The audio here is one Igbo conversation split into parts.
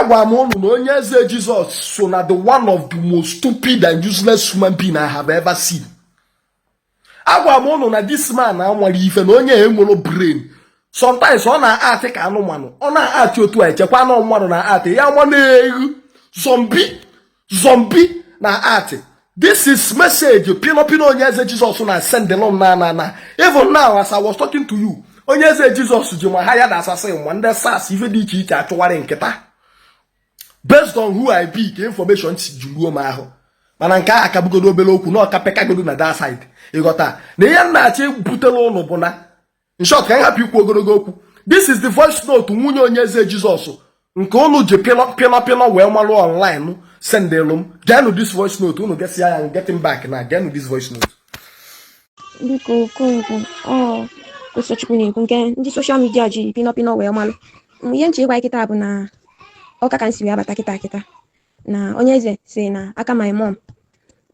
agwa m unu na Onye Eze Jesus so na the one of the most stupid and useless human being I have ever seen. Agwa m unu na this man anwere ife na onye enwero brain. Sometimes ọ na-ati ka anụmanụ, ọ na-ati otu a echekwa na mmadụ na-ati ya nwa na-eghu zombie na-ati. This is message Pino Onye Eze Jesus na send along na. Even now as I was talking to you, Onye Eze Jesus ji ma hire the assassin one the SARS ife dị iche iche achọwara nkịta. Based on who I be, the information juruo m ahụ. Mana nke a kabugodo obele okwu na ọkapekagodo na that side. Ịghọta na ihe nna-achị butela ụnụ bụ na in short, can I help you ogologo okwu? This is the voice note nwunye Onye Eze Jesus. Nke unu ji pino wee malụ online send them. Genu this voice note, unu get ya and get him back now. Genu this voice note. Biko Okongwu, kwesịchukwu na-ekwu nke ndị social media ji pino wee malụ. Ihe nche ịgwa kita bụ na ọka ka nsi wee abata kita na Onye Eze si na aka my mom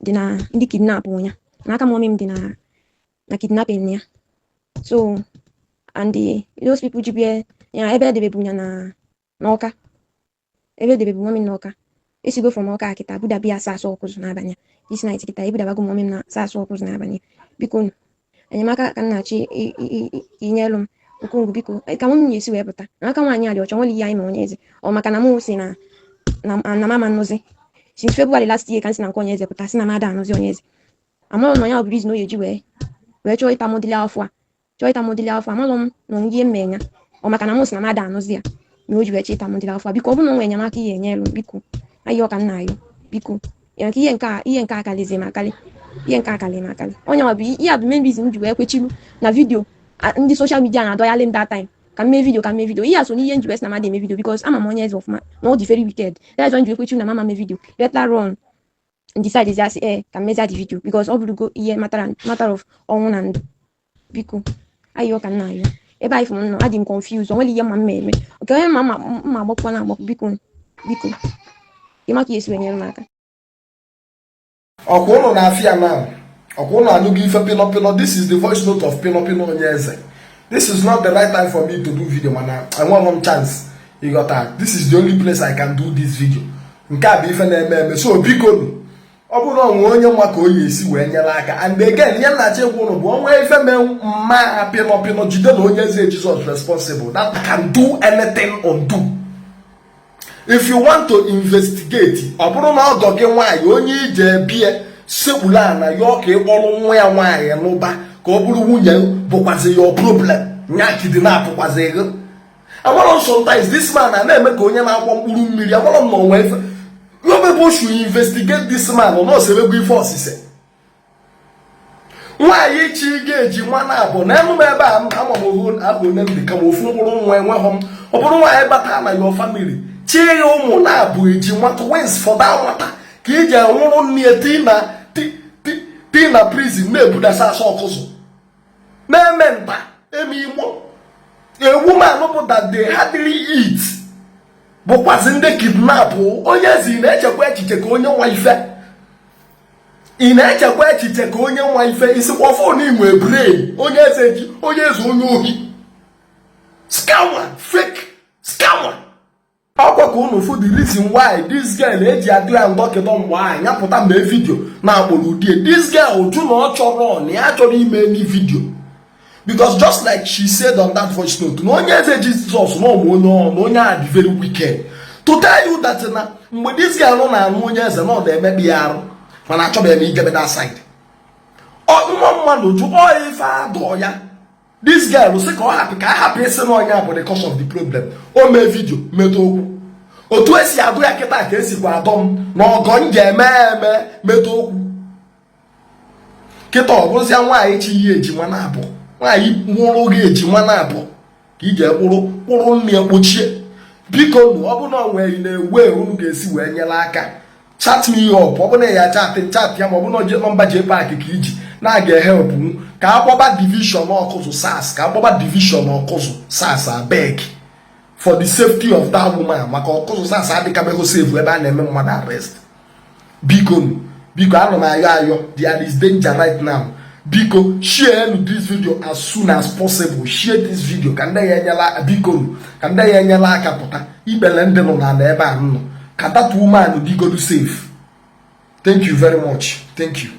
dị na ndị kidnap ya na aka mom m dị na kidnapping ya. So and those people jibie ya ebe debe bunya na Ọka ebe debe bu mom na Ọka esigo from Ọka kita buda bia saso okuzu na abanya this night kita ibuda bago mom na saso okuzu na abanya biko enyemaka ka nnachi inyelum Okongwu biko ka mom nyesi wee pụta na aka nwanyị a dị ọchọ nwere ihe anyị ma Onye Eze ọ maka na mụ si na mama nnozi since February last year kan si na nke Onye Eze pụta si na mada anọzi Onye Eze amụrụ na ya ọ bụ reason o yeji wee chọọ ịta modeli afọ amalụ m na onye mmenya ọ maka na mụ si na mada anọzi ya na o ji wee chọọ ịta modeli afọ biko ọ bụrụ na o nwere enyemaka ihe enyelu biko ayọ ka nna ayọ biko ya nke ihe nke akalizi m akali onye ma bụ ihe a bụ main reason m ji wee kwechiru na video ndị social media na-adọyalị m that time ka mee video ihe a so n'ihe nji wee si na mada eme video because ama m Onye Eze ọfụma na ọ dị very wicked. That's why m ji wee kwechiru na mama mee video later on decide is just ka mmezi the video because ọ bụrụgo ihe matter of ọnwụ na ndụ biko ayo ka nna ayo ebe anyị fụrụ nọ adị m confused onwere ihe mma eme oke onye mma agbakwa na agbakọ biko ịmaka esi wenyere m aka ọkwa ụnụ na-afịa na ọkwa ụnụ anụghị ife pino. This is the voice note of pino Onye Eze. This is not the right time for me to do video mana I want one chance. You got that? This is the only place I can do this video. Nke a bụ ife na-eme so biko ọ bụrụ na onwe onye nwa ka o yi esi wee nyere aka and again ihe nna chekwu ụnụ bụ onwe ife mee mma pino jide na Onye Eze Jesus responsible that can do anything undo. If you want to investigate ọ bụrụ na ọgọ gị nwaanyị onye ije bie sekpula na ya ọka ịkpọrọ nwa ya nwaanyị n'ụba ka ọ bụrụ nwunye bụkwazi your problem nya kidnapụkwazi ego. Agbara sometimes this man na-eme ka onye na-akwọ mkpụrụ mmiri agbara m na onwe ife no people should investigate this man or not sebegwu ife osise. Nwaanyị chi ga-eji nwa na-abụ na emume ebe a amamohu abụ ne ndị ka ofu mkpụrụ nwa enweghọm ọ bụrụ nwaanyị bata na your family chi ya ụmụ na-abụ eji nwata wins for that nwata ka iji nwụrụ nne ti na prison na-ebudasa asọ ọkụzụ na-eme mba eme igbo a woman bụ that they hardly eat bụkwazi ndị kidnap. Onye Eze ị na-echekwa echiche ka onye nwa ife isikwa fon inwe brain. Onye Eze onye ohi scammer, fake scammer. Ọkwa ka unu fu the reason why this girl eji adị ya ndọkịta mgbe anyị apụta mee video na akpọrọ udie. This girl jụ na ọ chọrọ na ya chọrọ ime any video because just like she said on that voice note, no Onye Eze Jesus no onye a dị very wicked. To tell you that na mgbe this girl na anụ Onye Eze na ọ na-emekpi ya arụ mana achọbeghị m igebe that side. Nwa mmadụ jụ ife adọ ya this girl sị ka ọ hapụ isi na onye a bụ the cause of the problem. O mee video metụ okwu otu esi adụ ya kịta ka esikwa adọ m na ọgọ m ga-eme metụ okwu kịta ọ bụrụzia nwaanyị chi ihe ejima na-abụ nwaanyị nwụrụ oge ejima na-abụ ka ije kpụrụ nne ya kpochie. Biko ọ bụ na onwe na-ewe unu ga-esi wee nyere aka chat me up ọ bụ na ya chat ya ma ọ bụ na oje nọmba je paak ka iji na-aga help m ka akpọba division ọkụzụ SARS ka akpọba division ọkụzụ SARS abeg for the safety of that woman maka ọkụzụ SARS adịkabeghị save ebe a na-eme mmadụ arrest. Biko ana m ayọ there is danger right now biko share this video as soon as possible. Share this video ka ndị ya enyela biko ka ndị ya enyela aka pụta ibele ndị nọ na ebe a nọ ka that woman digolu safe. Thank you very much. Thank you.